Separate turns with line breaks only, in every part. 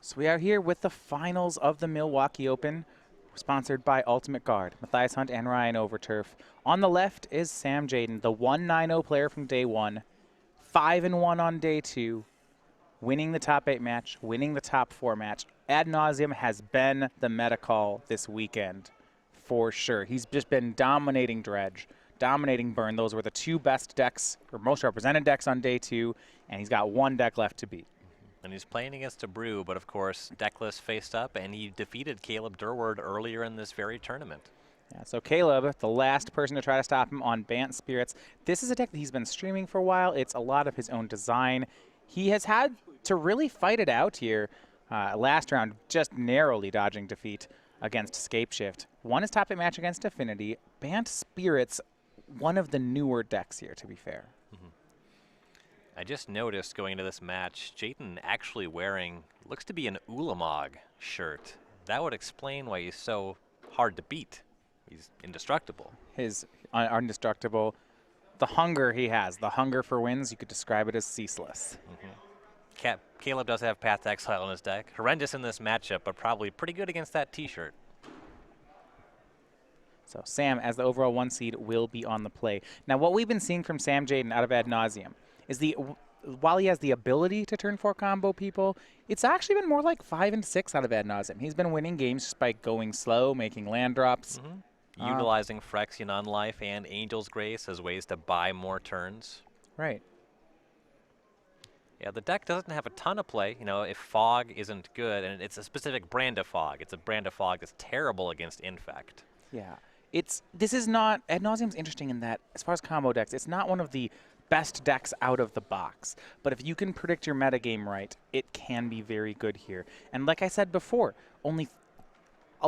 So we are here with the finals of the Milwaukee Open, sponsored by Ultimate Guard, Matthias Hunt and Ryan Overturf. On the left is Sam Jadin, the 1-9-0 player from day one, 5-1 on day two, winning the top 8 match, winning the top 4 match. Ad nauseum has been the meta call this weekend, for sure. He's just been dominating Dredge, dominating Burn. Those were the two best decks, or most represented decks on day two, and he's got one deck left to beat.
And he's playing against a Brew, but of course, deckless faced up, and he defeated Caleb Durward earlier in this very tournament.
Yeah, so Caleb, the last person to try to stop him on Bant Spirits. This is a deck that he's been streaming for a while. It's a lot of his own design. He has had to really fight it out here. Last round, just narrowly dodging defeat against Scapeshift. Won his top 8 match against Affinity. Bant Spirits, one of the newer decks here, to be fair.
I just noticed going into this match, Jadin actually wearing, looks to be an Ulamog shirt. That would explain why he's so hard to beat. He's indestructible.
His indestructible, the hunger he has, the hunger for wins, you could describe it as ceaseless.
Caleb does have Path to Exile in his deck. Horrendous in this matchup, but probably pretty good against that t-shirt.
So Sam, as the overall 1 seed, will be on the play. Now, what we've been seeing from Sam Jadin out of Ad nauseum is while he has the ability to turn 4 combo people, it's actually been more like 5 and 6 out of Ad nauseum. He's been winning games just by going slow, making land drops.
Utilizing Phyrexian on Life and Angel's Grace as ways to buy more turns.
Right.
Yeah, the deck doesn't have a ton of play. You know, if Fog isn't good, and it's a specific brand of Fog. It's a brand of Fog that's terrible against Infect.
Yeah. This is not, Ad nauseum's interesting in that, as far as combo decks, it's not one of the best decks out of the box. But if you can predict your metagame right, it can be very good here. And like I said before, only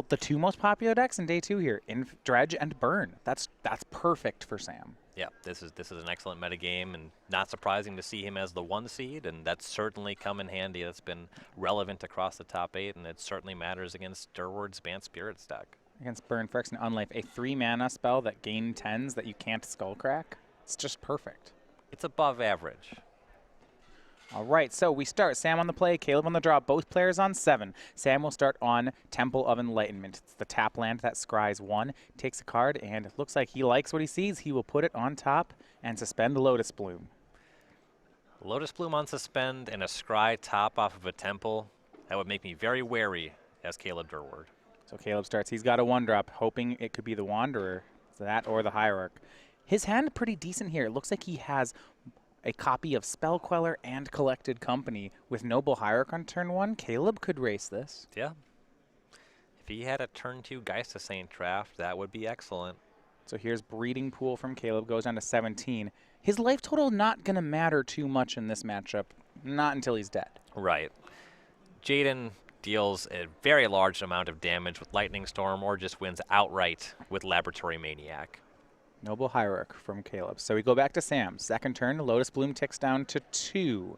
the 2 most popular decks in day 2 here, Dredge and Burn. That's perfect for Sam. Yeah,
this is an excellent metagame, and not surprising to see him as the 1 seed, and that's certainly come in handy. That's been relevant across the top 8, and it certainly matters against Durward's Bant Spirits deck.
Against Burn, Phyrexian on Life, a 3-mana spell that gain 10s that you can't Skullcrack. It's just perfect.
It's above average.
All right, so we start. Sam on the play, Caleb on the draw, both players on 7. Sam will start on Temple of Enlightenment. It's the tap land that scries 1, takes a card, and it looks like he likes what he sees. He will put it on top and suspend Lotus Bloom.
Lotus Bloom on suspend and a scry top off of a Temple. That would make me very wary as Caleb Durward.
So Caleb starts. He's got a 1-drop, hoping it could be the Wanderer, that or the Hierarch. His hand pretty decent here. It looks like he has a copy of Spell Queller and Collected Company with Noble Hierarch on turn 1. Caleb could race this.
Yeah. If he had a turn 2 Geist of Saint draft, that would be excellent.
So here's Breeding Pool from Caleb, goes down to 17. His life total not going to matter too much in this matchup, not until he's dead.
Right. Jadin deals a very large amount of damage with Lightning Storm or just wins outright with Laboratory Maniac.
Noble Hierarch from Caleb. So we go back to Sam. Second turn, Lotus Bloom ticks down to 2.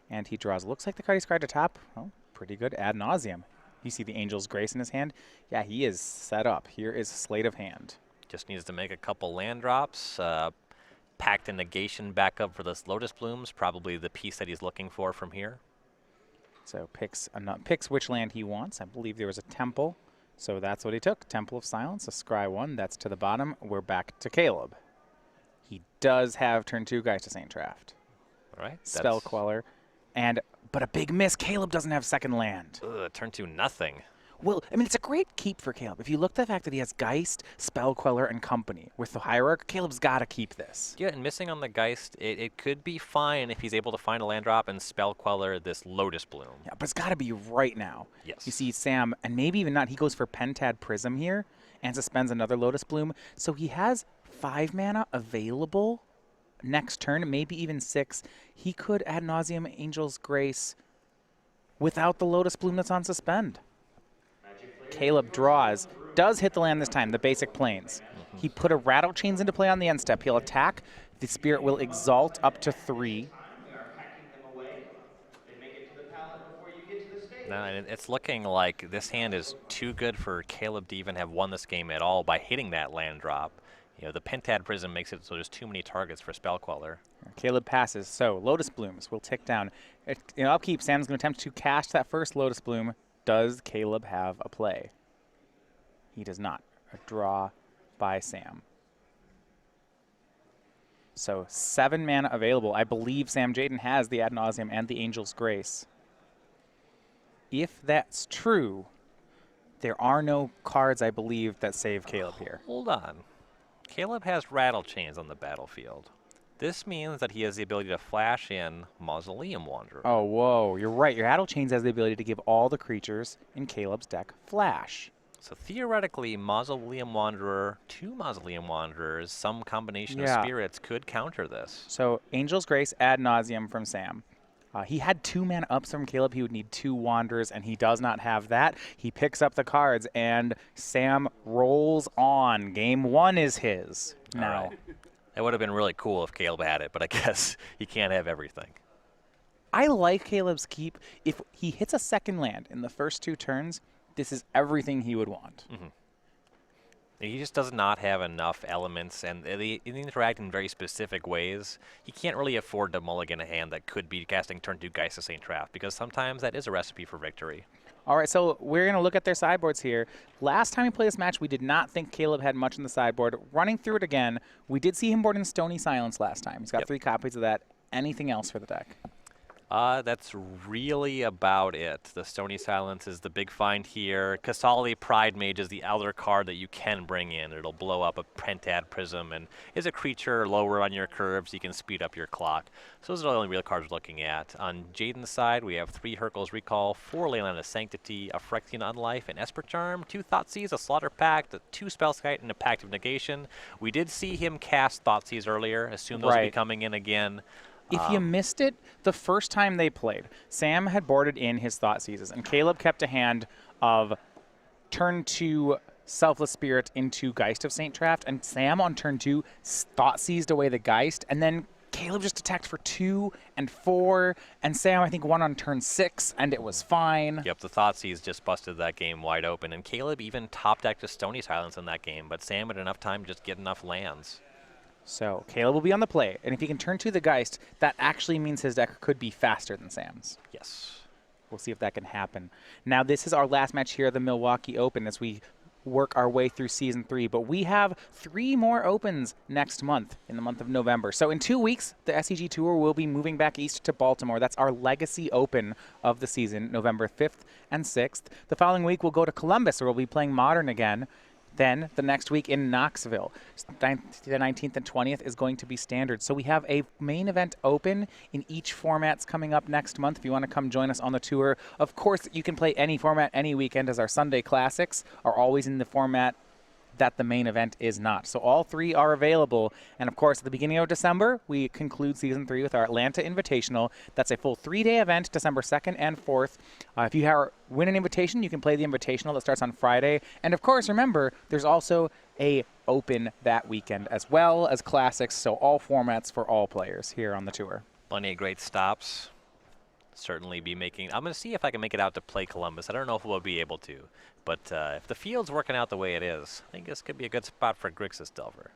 And he draws. Looks like the card he's cried to top. Oh, pretty good. Ad nauseum. You see the Angel's Grace in his hand? Yeah, he is set up. Here is Slate of Hand.
Just needs to make a couple land drops. Pact and Negation backup for this Lotus Blooms. Probably the piece that he's looking for from here.
So picks which land he wants. I believe there was a Temple. So that's what he took. Temple of Silence, a scry 1. That's to the bottom. We're back to Caleb. He does have turn 2 Geist of Saint draft.
All right.
Spell Queller. But a big miss. Caleb doesn't have second land.
Turn 2 nothing.
Well, I mean, it's a great keep for Caleb. If you look at the fact that he has Geist, Spell Queller, and Company with the Hierarch, Caleb's got to keep this.
Yeah, and missing on the Geist, it could be fine if he's able to find a land drop and Spell Queller this Lotus Bloom.
Yeah, but it's got to be right now.
Yes.
You see Sam, and maybe even not, he goes for Pentad Prism here and suspends another Lotus Bloom. So he has 5 mana available next turn, maybe even 6. He could Ad nauseum Angel's Grace without the Lotus Bloom that's on suspend. Caleb draws, does hit the land this time, the basic plains. He put a Rattle Chains into play on the end step. He'll attack. The Spirit will exalt up to 3.
No, and it's looking like this hand is too good for Caleb to even have won this game at all by hitting that land drop. You know, the Pentad Prism makes it so there's too many targets for Spell Queller.
Caleb passes, so Lotus Blooms will tick down. Upkeep, Sam's going to attempt to cast that first Lotus Bloom. Does Caleb have a play? He does not. A draw by Sam. So 7 mana available. I believe Sam Jadin has the Ad Nauseam and the Angel's Grace. If that's true, there are no cards, I believe, that save Caleb here.
Hold on. Caleb has Rattle Chains on the battlefield. This means that he has the ability to flash in Mausoleum Wanderer.
Oh, whoa. You're right. Your Rattle Chains has the ability to give all the creatures in Caleb's deck flash.
So theoretically, Mausoleum Wanderer, 2 Mausoleum Wanderers, some combination of spirits could counter this.
So Angel's Grace, Ad Nauseam from Sam. He had 2 mana ups from Caleb. He would need 2 Wanderers, and he does not have that. He picks up the cards, and Sam rolls on. Game 1 is his now.
Right. That would have been really cool if Caleb had it, but I guess he can't have everything.
I like Caleb's keep. If he hits a second land in the first 2 turns, this is everything he would want.
Mm-hmm. He just does not have enough elements, and they interact in very specific ways. He can't really afford to mulligan a hand that could be casting turn 2 Geist of St. Traff, because sometimes that is a recipe for victory.
All right, so we're going to look at their sideboards here. Last time we played this match, we did not think Caleb had much in the sideboard. Running through it again, we did see him board in Stony Silence last time. He's got 3 copies of that. Anything else for the deck?
That's really about it. The Stony Silence is the big find here. Kasali Pride Mage is the other card that you can bring in. It'll blow up a Pentad Prism and is a creature lower on your curves. You can speed up your clock. So those are the only real cards we're looking at. On Jadin's side, we have 3 Hurkyl's Recall, 4 Leyline of Sanctity, a Phyrexian Unlife, an Esper Charm, 2 Thoughtseize, a Slaughter Pact, 2 Spellskite, and a Pact of Negation. We did see him cast Thoughtseize earlier. Assume those will be coming in again.
If you missed it, the first time they played, Sam had boarded in his Thoughtseizes, and Caleb kept a hand of turn 2 Selfless Spirit into Geist of St. Traff, and Sam on turn 2 Thoughtseized away the Geist, and then Caleb just attacked for 2 and 4, and Sam, I think, won on turn 6, and it was fine.
Yep, the Thoughtseize just busted that game wide open, and Caleb even top-decked a Stony Silence in that game, but Sam had enough time to just get enough lands.
So Caleb will be on the play, and if he can turn to the Geist, that actually means his deck could be faster than Sam's.
Yes.
We'll see if that can happen. Now, this is our last match here at the Milwaukee Open as we work our way through Season 3, but we have 3 more Opens next month, in the month of November. So in 2 weeks, the SCG Tour will be moving back east to Baltimore. That's our Legacy Open of the season, November 5th and 6th. The following week, we'll go to Columbus, where we'll be playing Modern again. Then the next week in Knoxville, the 19th and 20th is going to be Standard. So we have a main event open in each formats coming up next month. If you want to come join us on the tour, of course, you can play any format any weekend, as our Sunday Classics are always in the format that the main event is not. So all 3 are available. And of course, at the beginning of December, we conclude Season 3 with our Atlanta Invitational. That's a full 3-day event, December 2nd and 4th. If you win an invitation, you can play the Invitational that starts on Friday. And of course, remember, there's also a Open that weekend, as well as Classics, so all formats for all players here on the tour.
Plenty of great stops. Certainly be making... I'm going to see if I can make it out to play Columbus. I don't know if we'll be able to. But if the field's working out the way it is, I think this could be a good spot for Grixis Delver.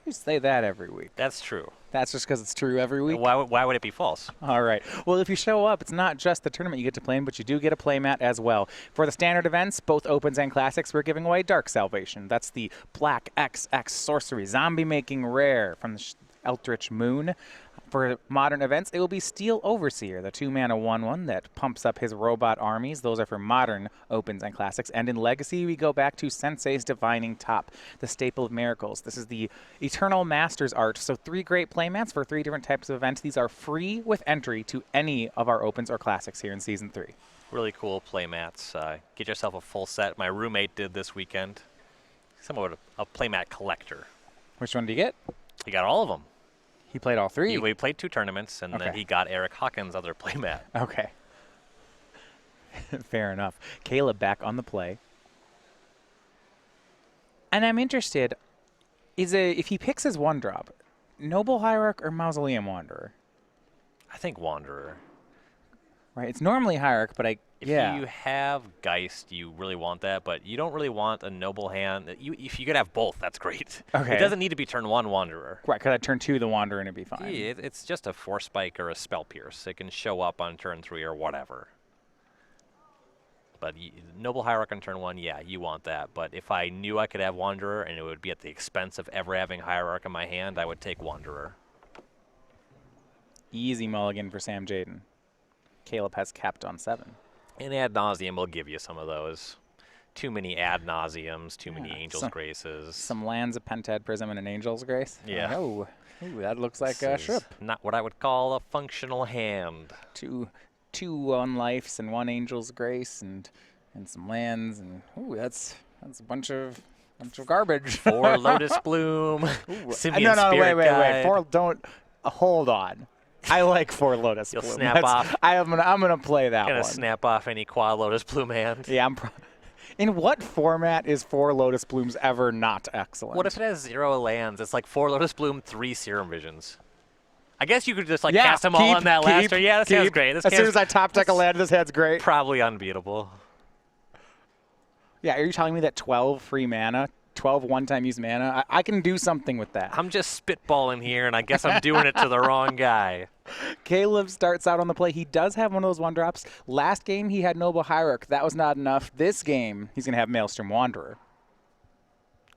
You say that every week.
That's true.
That's just because it's true every week?
Why would it be false?
All right. Well, if you show up, it's not just the tournament you get to play in, but you do get a playmat as well. For the standard events, both Opens and Classics, we're giving away Dark Salvation. That's the Black XX Sorcery Zombie-making rare from the Eldritch Moon. For modern events, it will be Steel Overseer, the 2-mana 1/1 that pumps up his robot armies. Those are for modern Opens and Classics. And in Legacy, we go back to Sensei's Divining Top, the staple of miracles. This is the Eternal Masters art. So 3 great playmats for 3 different types of events. These are free with entry to any of our Opens or Classics here in Season 3.
Really cool playmats. Get yourself a full set. My roommate did this weekend. Somewhat a playmat collector.
Which one do you get?
He got all of them.
He played all 3?
We played 2 tournaments, and then he got Eric Hawkins' other playmat.
Okay. Fair enough. Caleb back on the play. And I'm interested, if he picks his 1-drop, Noble Hierarch or Mausoleum Wanderer?
I think Wanderer.
Right. It's normally Hierarch, but
If
yeah.
you have Geist, you really want that, but you don't really want a Noble Hand. If you could have both, that's great.
Okay.
It doesn't need to be turn 1 Wanderer.
Right, because I turn 2 the Wanderer and it'd be fine.
Yeah, it's just a Force Spike or a Spell Pierce. It can show up on turn 3 or whatever. But Noble Hierarch on turn 1, yeah, you want that. But if I knew I could have Wanderer and it would be at the expense of ever having Hierarch in my hand, I would take Wanderer.
Easy mulligan for Sam Jadin. Caleb has capped on 7.
And Ad Nauseam will give you some of those. Too many Ad Nauseams, too many Angel's Graces.
Some lands, a Pentad Prism, and an Angel's Grace.
Yeah.
Oh, ooh, that looks like a shrimp.
Not what I would call a functional hand.
Two unlifes and 1 Angel's Grace and some lands, and ooh, that's a bunch of garbage.
4 Lotus Bloom. Simian
no,
Spirit
wait.
Guide.
4, don't hold on. I like 4 Lotus
You'll
Bloom.
snap off.
I'm gonna play that
Gonna
one.
snap off any quad Lotus Bloom hand.
Yeah, in what format is 4 Lotus Blooms ever not excellent?
What if it has 0 lands? It's like 4 Lotus Bloom, 3 Serum Visions. I guess you could just like cast them all on that last turn. Yeah, this hand's great. This
as soon as I top deck a land, this hand's great.
Probably unbeatable.
Yeah, are you telling me that 12 free mana, 12 one-time use mana, I can do something with that?
I'm just spitballing here, and I guess I'm doing it to the wrong guy.
Caleb starts out on the play. He does have one of those 1-drops. Last game, he had Noble Hierarch. That was not enough. This game, he's going to have Maelstrom Wanderer.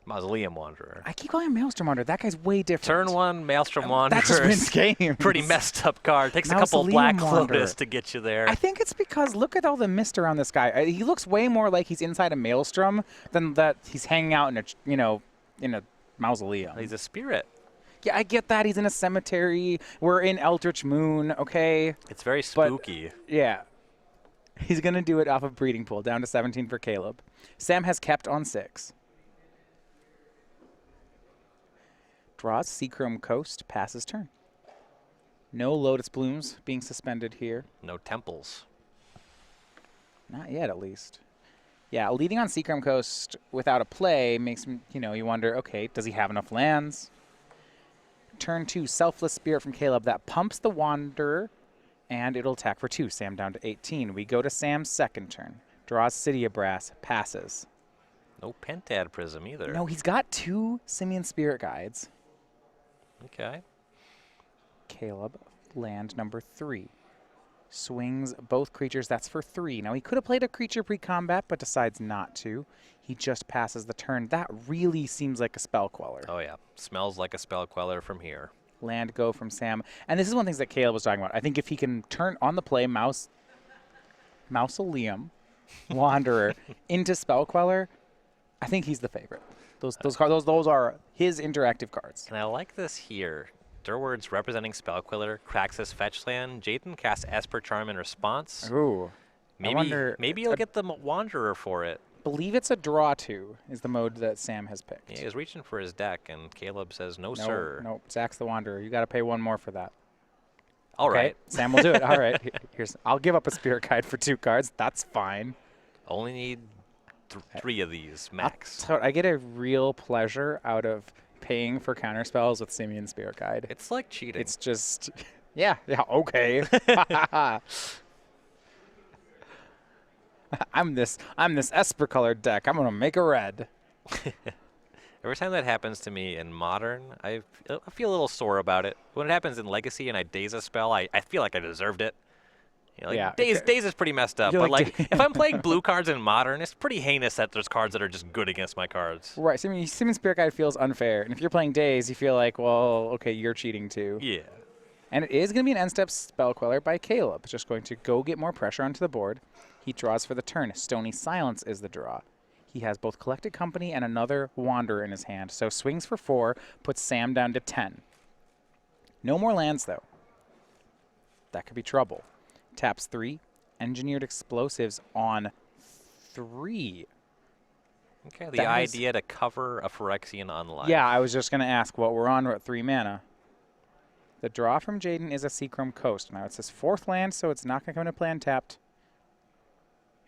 Mausoleum Wanderer.
I keep calling him Maelstrom Wanderer. That guy's way different.
Turn 1, Maelstrom Wanderer.
That just wins games.
Pretty messed up card. Takes a couple of Black Lotus to get you there.
I think it's because look at all the mist around this guy. He looks way more like he's inside a Maelstrom than that he's hanging out in a mausoleum.
He's a spirit.
Yeah, I get that. He's in a cemetery. We're in Eldritch Moon, okay?
It's very spooky.
Yeah. He's going to do it off of Breeding Pool, down to 17 for Caleb. Sam has kept on 6. Draws Seachrome Coast, passes turn. No Lotus Blooms being suspended here.
No temples.
Not yet, at least. Yeah, leading on Seachrome Coast without a play makes you wonder, okay, does he have enough lands? Turn 2, Selfless Spirit from Caleb. That pumps the Wanderer, and it'll attack for 2. Sam down to 18. We go to Sam's second turn. Draws City of Brass, passes.
No Pentad Prism either.
No, he's got 2 Simian Spirit Guides.
Okay.
Caleb, land number 3. Swings both creatures. That's for 3. Now, he could have played a creature pre-combat, but decides not to. He just passes the turn. That really seems like a Spell Queller.
Oh, yeah. Smells like a Spell Queller from here.
Land go from Sam. And this is one of the things that Caleb was talking about. I think if he can turn on the play Mausoleum Wanderer into Spell Queller, I think he's the favorite. Those are his interactive cards.
And I like this here. Durward's representing Spell Queller, cracks his fetch land. Jadin casts Esper Charm in response.
Ooh.
Maybe he'll get the Wanderer for it.
Believe it's a draw 2 is the mode that Sam has picked.
Yeah, he was reaching for his deck, and Caleb says, no, sir.
No, Zach's the Wanderer. You got to pay 1 more for that.
All right.
Sam will do it. All right. I'll give up a Spirit Guide for 2 cards. That's fine.
Only need 3 of these, max.
I get a real pleasure out of paying for counterspells with Simian Spirit Guide.
It's like cheating.
It's just, yeah, okay. I'm this Esper colored deck. I'm gonna make a red.
Every time that happens to me in Modern, I feel a little sore about it. When it happens in Legacy and I daze a spell, I feel like I deserved it. Daze is pretty messed up. But if I'm playing blue cards in Modern, it's pretty heinous that there's cards that are just good against my cards.
Right. Simian Spirit Guide feels unfair, and if you're playing Daze, you feel like, well, okay, you're cheating too.
Yeah.
And it is going to be an end-step Spell Queller by Caleb. It's just going to go get more pressure onto the board. He draws for the turn. Stony Silence is the draw. He has both Collected Company and another Wanderer in his hand. So swings for 4, puts Sam down to 10. No more lands, though. That could be trouble. Taps 3. Engineered Explosives on 3.
Okay, the idea to cover a Phyrexian Unlife.
Yeah, I was just going to ask what we're on. We're at 3 mana. The draw from Jadin is a Seachrome Coast. Now, it's his 4th land, so it's not going to come into play untapped.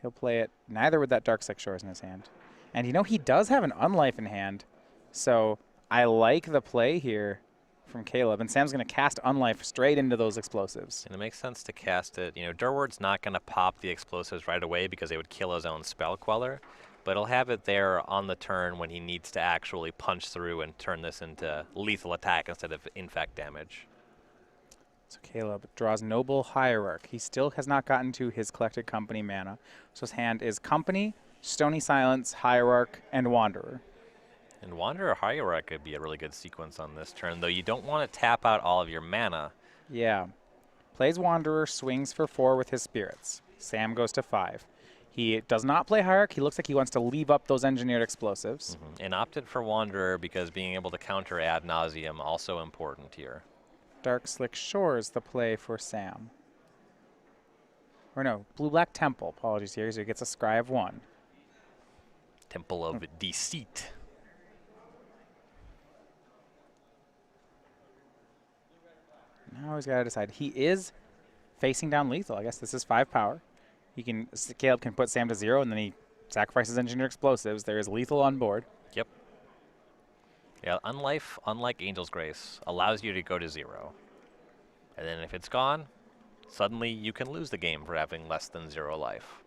He'll play it neither with that Darksec Shores in his hand. And he does have an Unlife in hand, so I like the play here. from Caleb, and Sam's going to cast Unlife straight into those explosives.
And it makes sense to cast it. You know, Durward's not going to pop the explosives right away because they would kill his own Spell Queller, but he'll have it there on the turn when he needs to actually punch through and turn this into lethal attack instead of infect damage.
So Caleb draws Noble Hierarch. He still has not gotten to his collected Company mana. So his hand is Company, Stony Silence, Hierarch, and Wanderer.
And Wanderer Hierarch could be a really good sequence on this turn, though you don't want to tap out all of your mana.
Yeah. Plays Wanderer, swings for 4 with his Spirits. Sam goes to 5. He does not play Hierarch. He looks like he wants to leave up those engineered explosives.
And opted for Wanderer because being able to counter ad nauseum also important here.
Dark Slick Shores the play for Sam. Or no, Blue-Black Temple. Apologies here. So he gets a Scry of 1.
Temple of Deceit.
Now he's got to decide. He is facing down lethal. I guess this is 5 power. Caleb can put Sam to 0, and then he sacrifices engineered explosives. There is lethal on board.
Yep. Yeah, unlike Angel's Grace, allows you to go to 0. And then if it's gone, suddenly you can lose the game for having less than 0 life.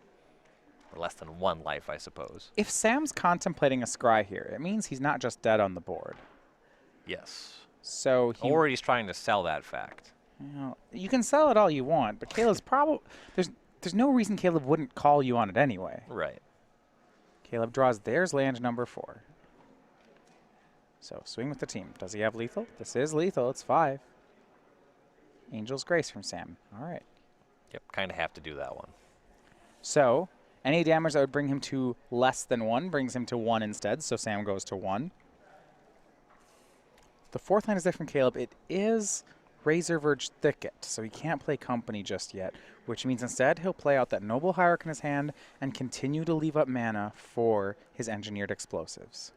Or less than 1 life, I suppose.
If Sam's contemplating a scry here, it means he's not just dead on the board.
Yes.
So
Or he's trying to sell that fact.
You can sell it all you want, but Caleb's probably... There's no reason Caleb wouldn't call you on it anyway.
Right.
Caleb draws there's land number 4. So swing with the team. Does he have lethal? This is lethal. It's 5. Angel's Grace from Sam. All right.
Yep, kind of have to do that one.
So any damage that would bring him to less than 1 brings him to 1 instead, so Sam goes to 1. The 4th line is there from Caleb. It is Razor Verge Thicket, so he can't play Company just yet, which means instead he'll play out that Noble Hierarch in his hand and continue to leave up mana for his engineered explosives.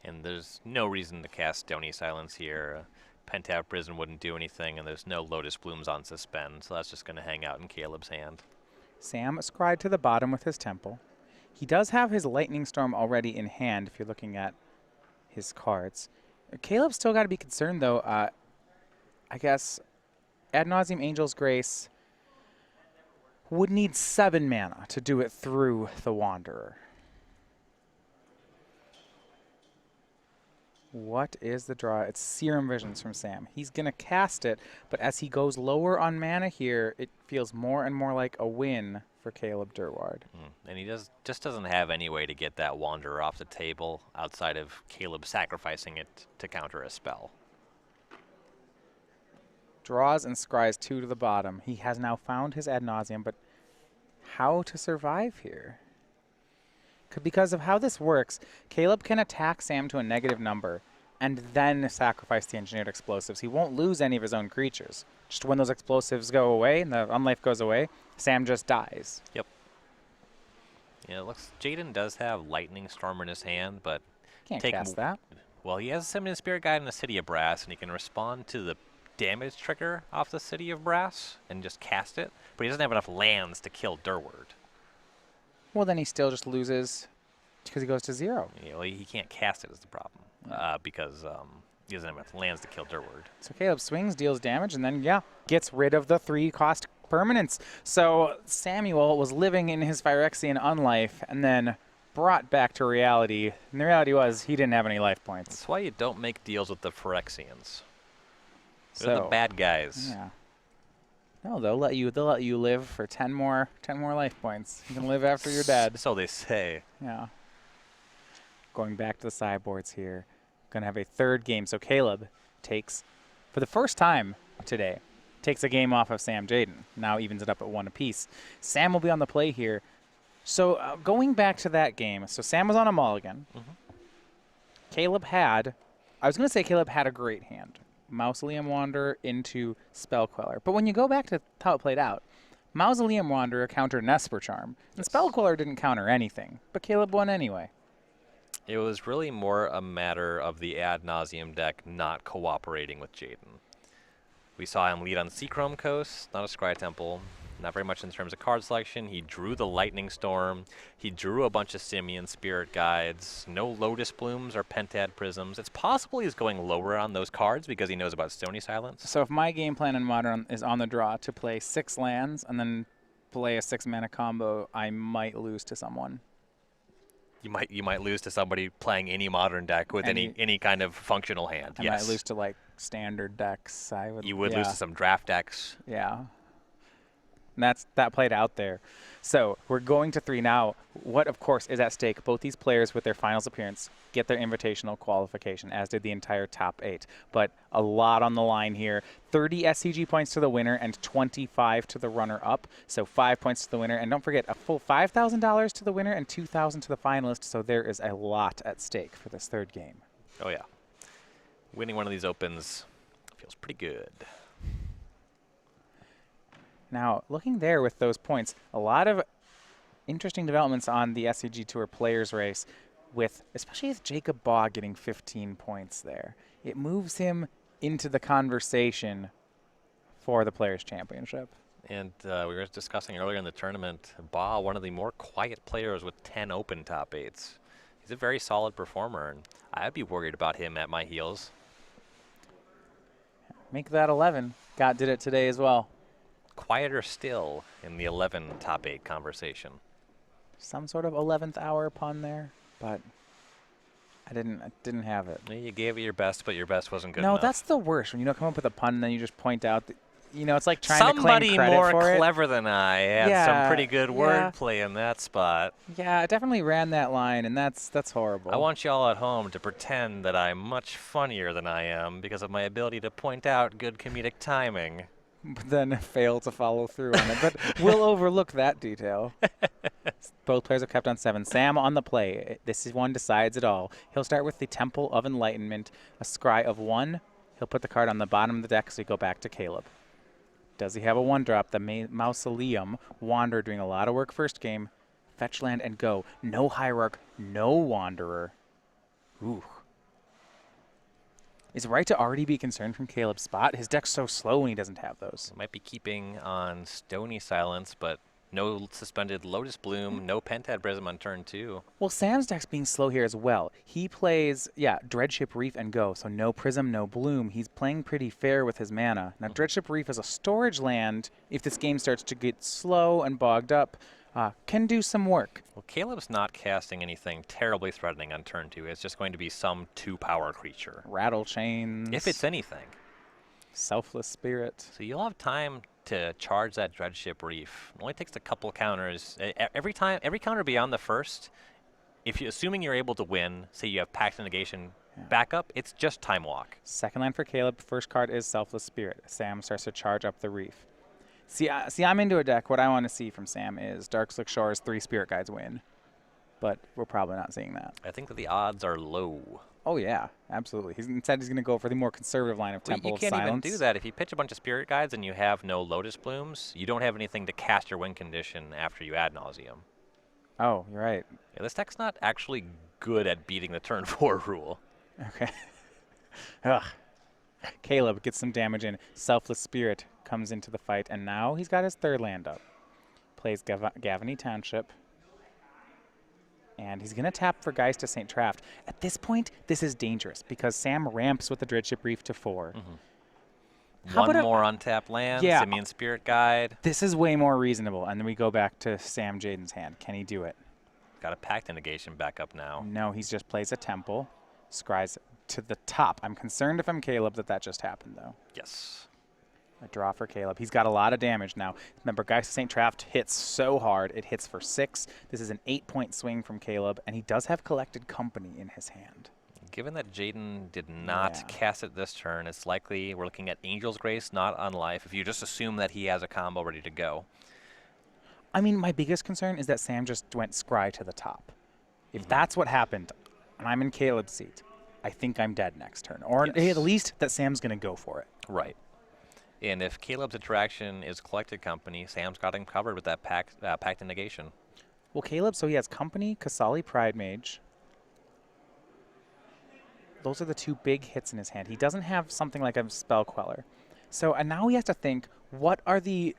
And there's no reason to cast Stony Silence here. Pentap Prison wouldn't do anything, and there's no Lotus Blooms on Suspend, so that's just going to hang out in Caleb's hand.
Sam scried to the bottom with his Temple. He does have his Lightning Storm already in hand if you're looking at his cards. Caleb's still got to be concerned, though. I guess Ad Nauseam Angel's Grace would need 7 mana to do it through the Wanderer. What is the draw? It's Serum Visions from Sam. He's going to cast it, but as he goes lower on mana here, it feels more and more like a win for Caleb Durward.
And he just doesn't have any way to get that Wanderer off the table outside of Caleb sacrificing it to counter a spell.
Draws and scries 2 to the bottom. He has now found his Ad Nauseam, but how to survive here? Because of how this works, Caleb can attack Sam to a negative number and then sacrifice the engineered explosives. He won't lose any of his own creatures. Just when those explosives go away and the unlife goes away, Sam just dies.
Yep. Yeah, it looks Jadin does have Lightning Storm in his hand, but
Can't cast that.
Well, he has a Summoning Spirit Guide and the City of Brass, and he can respond to the damage trigger off the City of Brass and just cast it, but he doesn't have enough lands to kill Durward.
Well, then he still just loses because he goes to 0.
You know, he can't cast it is the problem because he doesn't have enough lands to kill Durward.
So Caleb swings, deals damage, and then, gets rid of the 3-cost permanents. So Samuel was living in his Phyrexian unlife and then brought back to reality. And the reality was he didn't have any life points.
That's why you don't make deals with the Phyrexians.
So,
They're the bad guys.
Yeah. No, they'll let you live for 10 more life points. You can live after you're dead.
So they say.
Yeah. Going back to the sideboards here. Gonna have a 3rd game. So Caleb takes, for the first time today, takes a game off of Sam Jadin. Now evens it up at 1 apiece. Sam will be on the play here. So going back to that game, so Sam was on a mulligan. Caleb had a great hand. Mausoleum Wanderer into Spell Queller. But when you go back to how it played out, Mausoleum Wanderer countered an Esper Charm, and Spell Queller didn't counter anything, but Caleb won anyway.
It was really more a matter of the Ad Nauseam deck not cooperating with Jadin. We saw him lead on Seachrome Coast, not a Scry Temple. Not very much in terms of card selection. He drew the Lightning Storm. He drew a bunch of Simian Spirit Guides. No Lotus Blooms or Pentad Prisms. It's possible he's going lower on those cards because he knows about Stony Silence.
So if my game plan in Modern is on the draw to play 6 lands and then play a 6-mana combo, I might lose to someone.
You might lose to somebody playing any Modern deck with any kind of functional hand.
I might lose to like standard decks.
You would lose to some draft decks.
Yeah. And that played out there. So we're going to 3 now. What, of course, is at stake? Both these players with their finals appearance get their invitational qualification, as did the entire top 8. But a lot on the line here. 30 SCG points to the winner and 25 to the runner-up. So 5 points to the winner. And don't forget, a full $5,000 to the winner and $2,000 to the finalist. So there is a lot at stake for this 3rd game.
Oh, yeah. Winning one of these opens feels pretty good.
Now, looking there with those points, a lot of interesting developments on the SCG Tour Players race, especially with Jacob Baugh getting 15 points there. It moves him into the conversation for the Players' Championship.
And we were discussing earlier in the tournament, Baugh, one of the more quiet players with 10 open top 8s. He's a very solid performer, and I'd be worried about him at my heels.
Make that 11. Gott did it today as well.
Quieter still in the 11 top 8 conversation.
Some sort of 11th hour pun there, but I didn't have it.
You gave it your best, but your best wasn't good enough.
No, that's the worst. When you don't come up with a pun and then you just point out that, it's like trying to claim credit for it.
Somebody more clever than I had some pretty good wordplay in that spot.
Yeah, I definitely ran that line, and that's horrible.
I want y'all at home to pretend that I'm much funnier than I am because of my ability to point out good comedic timing.
But then fail to follow through on it. But we'll overlook that detail. Both players have kept on 7. Sam on the play. This is one decides it all. He'll start with the Temple of Enlightenment, a scry of 1. He'll put the card on the bottom of the deck so we go back to Caleb. Does he have a 1-drop? The Mausoleum. Wanderer doing a lot of work first game. Fetch land and go. No Hierarch, no Wanderer. Ooh. Is it right to already be concerned from Caleb's spot? His deck's so slow when he doesn't have those.
Might be keeping on Stony Silence, but no suspended Lotus Bloom, no Pentad Prism on turn 2.
Well, Sam's deck's being slow here as well. He plays, Dreadship Reef and go, so no Prism, no Bloom. He's playing pretty fair with his mana. Now, Dreadship Reef is a storage land. If this game starts to get slow and bogged up, can do some work.
Well, Caleb's not casting anything terribly threatening on turn 2. It's just going to be some 2-power creature.
Rattle Chains.
If it's anything.
Selfless Spirit.
So you'll have time to charge that Dreadship Reef. It only takes a couple counters. Every counter beyond the first, assuming you're able to win, say you have Pact Negation backup, it's just Time Walk.
Second line for Caleb. First card is Selfless Spirit. Sam starts to charge up the Reef. See, I'm into a deck. What I want to see from Sam is Darkslick Shore's 3 Spirit Guides win. But we're probably not seeing that.
I think that the odds are low.
Oh, yeah, absolutely. Instead, he's going to go for the more conservative line of Temple of Silence.
You can't even do that. If you pitch a bunch of Spirit Guides and you have no Lotus Blooms, you don't have anything to cast your win condition after you Ad Nauseam.
Oh, you're right.
Yeah, this deck's not actually good at beating the turn 4 rule.
Okay. Ugh. Caleb gets some damage in. Selfless Spirit comes into the fight, and now he's got his 3rd land up. Plays Gavany Township. And he's going to tap for Geist to St. Traft. At this point, this is dangerous because Sam ramps with the Dreadship Reef to 4.
One more untapped land, Simian Spirit Guide.
This is way more reasonable. And then we go back to Sam Jadin's hand. Can he do it?
Got a Pact Negation back up now.
No, he just plays a Temple. Scries to the top. I'm concerned if I'm Caleb that just happened, though.
Yes.
A draw for Caleb. He's got a lot of damage now. Remember, Geist of St. Traft hits so hard. It hits for 6. This is an 8-point swing from Caleb, and he does have Collected Company in his hand.
Given that Jadin did not cast it this turn, it's likely we're looking at Angel's Grace, not Unlife, if you just assume that he has a combo ready to go.
I mean, my biggest concern is that Sam just went Scry to the top. If that's what happened, and I'm in Caleb's seat, I think I'm dead next turn. Or at least that Sam's going to go for it.
Right. And if Caleb's interaction is Collected Company, Sam's got him covered with that Pact and Negation.
Well, Caleb, so he has Company, Kasali Pride Mage. Those are the 2 big hits in his hand. He doesn't have something like a Spell Queller. So and now he has to think, what are the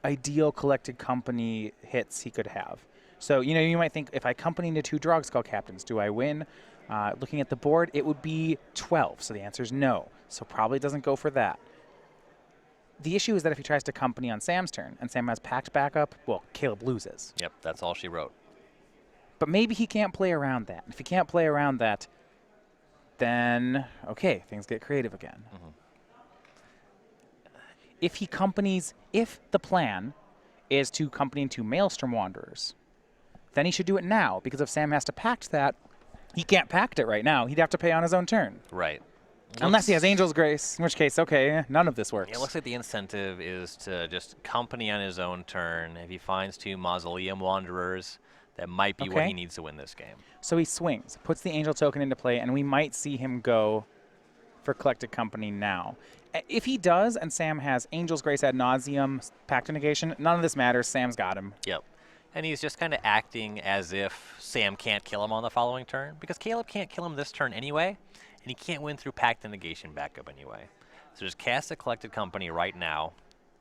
ideal collected company hits he could have. So, you might think, if I company into 2 Drogskull captains, do I win? Looking at the board, it would be 12. So the answer is no. So probably doesn't go for that. The issue is that if he tries to company on Sam's turn and Sam has packed backup, well, Caleb loses.
Yep, that's all she wrote.
But maybe he can't play around that. If he can't play around that, then, okay, things get creative again. If the plan is to company into Maelstrom Wanderers, then he should do it now, because if Sam has to pact that, he can't pact it right now. He'd have to pay on his own turn.
Right.
Unless he has Angel's Grace, in which case, okay, none of this works.
It looks like the incentive is to just company on his own turn. If he finds 2 Mausoleum Wanderers, that might be what he needs to win this game.
So he swings, puts the Angel token into play, and we might see him go for Collected Company now. If he does, and Sam has Angel's Grace ad nauseum, Pact of Negation, none of this matters. Sam's got him.
Yep. And he's just kind of acting as if Sam can't kill him on the following turn, because Caleb can't kill him this turn anyway, and he can't win through Pact of Negation backup anyway. So just cast a Collected Company right now.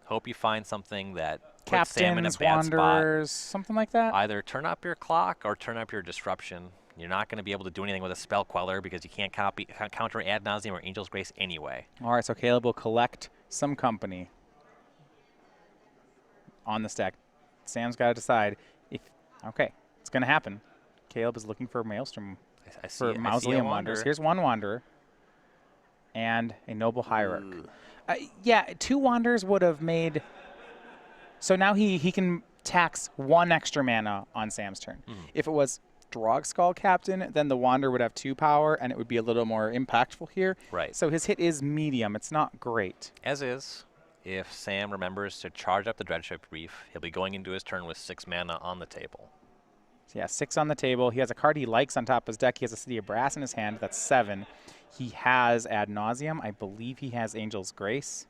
Hope you find something that puts Sam in a bad
Wanderers,
spot.
Something like that.
Either turn up your clock or turn up your disruption. You're not going to be able to do anything with a Spell Queller because you can't counter Ad Nauseam or Angel's Grace anyway.
All right, so Caleb will collect some company on the stack. Sam's got to decide if, okay, it's going to happen. Caleb is looking for Maelstrom for Mausoleum Wanderers. Here's 1 Wanderer and a Noble Hierarch. Yeah, 2 Wanderers would have made... So now he can tax 1 extra mana on Sam's turn. If it was Drogskull Captain, then the Wanderer would have 2 power, and it would be a little more impactful here.
Right.
So his hit is medium. It's not great.
As is, if Sam remembers to charge up the Dreadship Reef, he'll be going into his turn with 6 mana on the table.
So yeah, 6 on the table. He has a card he likes on top of his deck. He has a City of Brass in his hand. That's 7. He has Ad Nauseam. I believe he has Angel's Grace.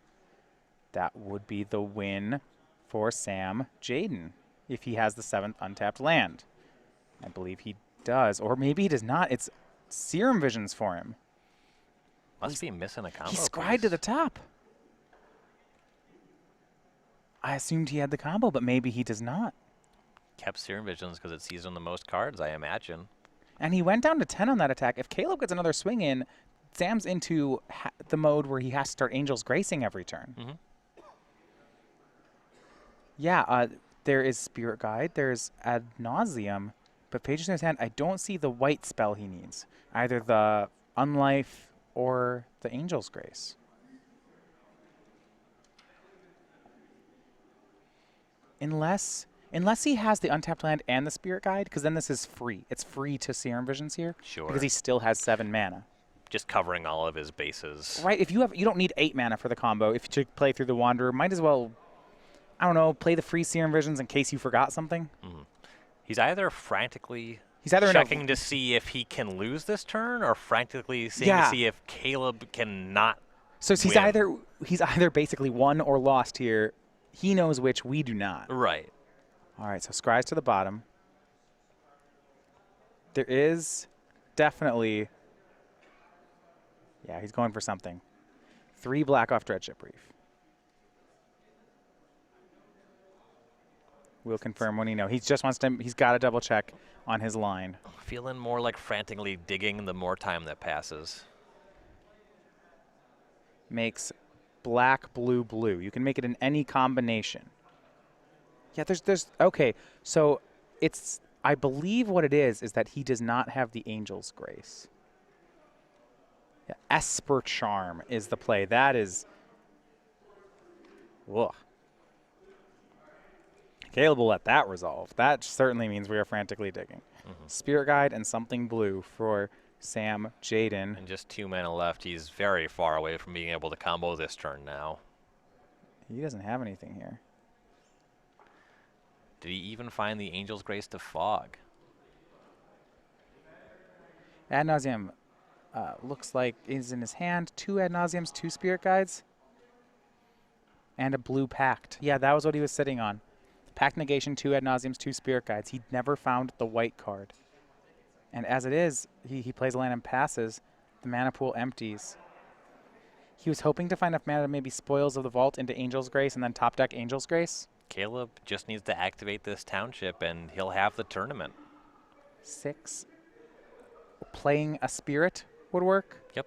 That would be the win for Sam Jadin if he has the 7th untapped land. I believe he does. Or maybe he does not. It's Serum Visions for him.
Must be missing a combo.
He scried to the top. I assumed he had the combo, but maybe he does not.
Kept Serum Visions because it sees him the most cards, I imagine.
And he went down to 10 on that attack. If Caleb gets another swing in, Sam's into the mode where he has to start Angel's Gracing every turn. Yeah, there is Spirit Guide. There's Ad Nauseam. But Pages in his hand, I don't see the white spell he needs. Either the Unlife or the Angel's Grace. Unless he has the untapped land and the Spirit Guide, because then this is free. It's free to Serum Visions here.
Sure.
Because he still has 7 mana.
Just covering all of his bases.
Right. If you don't need 8 mana for the combo. If you play through the Wanderer, might as well, I don't know, play the free Serum Visions in case you forgot something.
He's either frantically checking to see if he can lose this turn, or frantically seeing to see if Caleb cannot.
So he's either basically won or lost here. He knows which, we do not.
Right.
All right, so Scries to the bottom. There is definitely... Yeah, he's going for something. 3 black off Dreadship Reef. We'll confirm when he knows. He just wants to... He's got to double check on his line.
Feeling more like frantically digging the more time that passes.
Makes black, blue, blue. You can make it in any combination. Yeah, there's... Okay, so it's... I believe what it is that he does not have the Angel's Grace. Yeah, Esper Charm is the play. That is... Whoa. Caleb will let that resolve. That certainly means we are frantically digging. Spirit Guide and something blue for Sam Jadin.
And just 2 mana left. He's very far away from being able to combo this turn now.
He doesn't have anything here.
Did he even find the Angel's Grace to fog?
Ad Nauseam looks like is in his hand. 2 Ad Nauseams, 2 Spirit Guides, and a blue Pact. Yeah, that was what he was sitting on. Pact Negation, 2 Ad Nauseams, 2 Spirit Guides. He never found the white card. And as it is, he plays a land and passes. The mana pool empties. He was hoping to find enough mana to maybe Spoils of the Vault into Angel's Grace and then top deck Angel's Grace.
Caleb just needs to activate this township, and he'll have the tournament.
6. Playing a spirit would work.
Yep.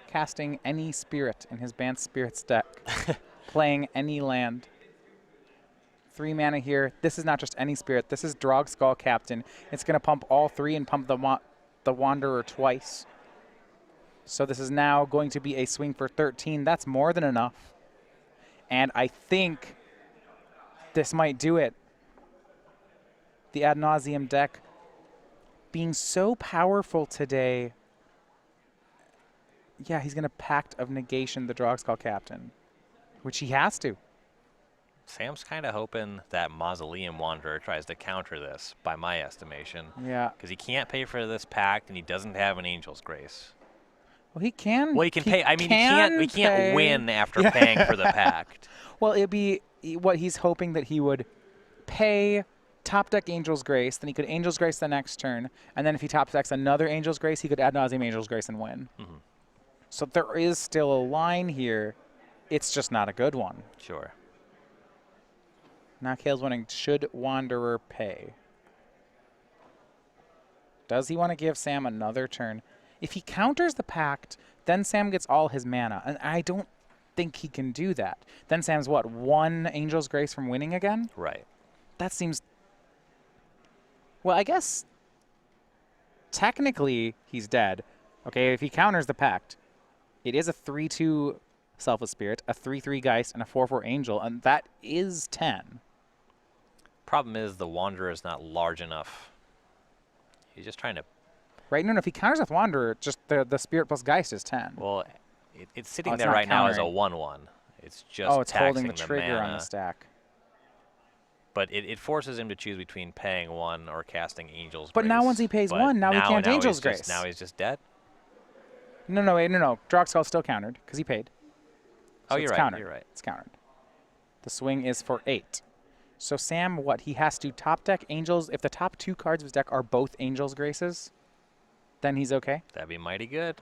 Casting any spirit in his Bant Spirits deck. Playing any land. 3 mana here. This is not just any spirit. This is Drog Skull Captain. It's going to pump all 3 and pump the Wanderer twice. So this is now going to be a swing for 13. That's more than enough. And I think this might do it. The Ad Nauseam deck being so powerful today. Yeah, he's going to Pact of Negation the Drogskull Captain, which he has to.
Sam's kind of hoping that Mausoleum Wanderer tries to counter this, by my estimation.
Yeah.
Because he can't pay for this pact, and he doesn't have an Angel's Grace.
Well, he can.
Well, he can pay. I mean, he can't win after paying for the pact.
Well, it'd be what he's hoping that he would pay top deck Angel's Grace, then he could Angel's Grace the next turn, and then if he top decks another Angel's Grace, he could Ad Nauseam Angel's Grace and win.
Mm-hmm.
So there is still a line here. It's just not a good one.
Sure.
Now Kale's wondering, should Wanderer pay? Does he want to give Sam another turn? If he counters the pact, then Sam gets all his mana, and I don't think he can do that. Then Sam's what, 1 Angel's Grace from winning again?
Right.
That seems... Well, I guess technically he's dead. Okay, if he counters the pact, it is a 3/2 Selfless Spirit, a 3/3 Geist, and a 4/4 Angel, and that is 10.
Problem is the Wanderer is not large enough. He's just trying to...
Right? No, if he counters with Wanderer, just the Spirit plus Geist is 10.
Well, it's sitting
it's
there
not
right now as a
countering.
1/1. It's just
Oh, it's holding
taxing
the trigger on
mana.
the stack.
But it forces him to choose between paying 1 or casting Angel's
But
Grace.
now once he pays 1, now he can't Angel's
he's
Grace.
Now he's just dead?
No, wait, no. Drogskull's still countered, because he paid. So
Oh, you're
it's
right,
countered.
you're right.
It's countered. The swing is for 8. So Sam, what? He has to top deck Angels. If the top 2 cards of his deck are both Angel's Graces, then he's okay.
That'd be mighty good.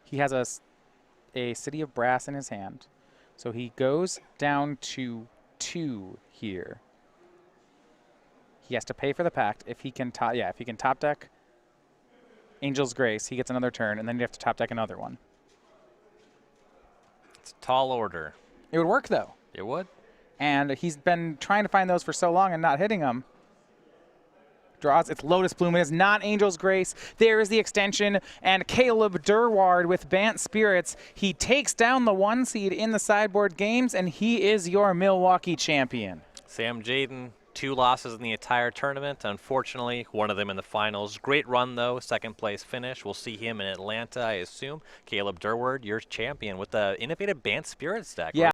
He has a City of Brass in his hand. So he goes down to 2 here. He has to pay for the pact. If he can top deck Angel's Grace, he gets another turn, and then you have to top deck another one.
It's a tall order.
It would work, though.
It would?
And he's been trying to find those for so long and not hitting them. Draws, it's Lotus Plume. It is not Angel's Grace. There is the extension, and Caleb Durward with Bant Spirits. He takes down the 1 seed in the sideboard games, and he is your Milwaukee champion.
Sam Jadin, 2 losses in the entire tournament. Unfortunately, one of them in the finals. Great run, though. Second place finish. We'll see him in Atlanta, I assume. Caleb Durward, your champion with the innovative Bant Spirits deck.
Yeah.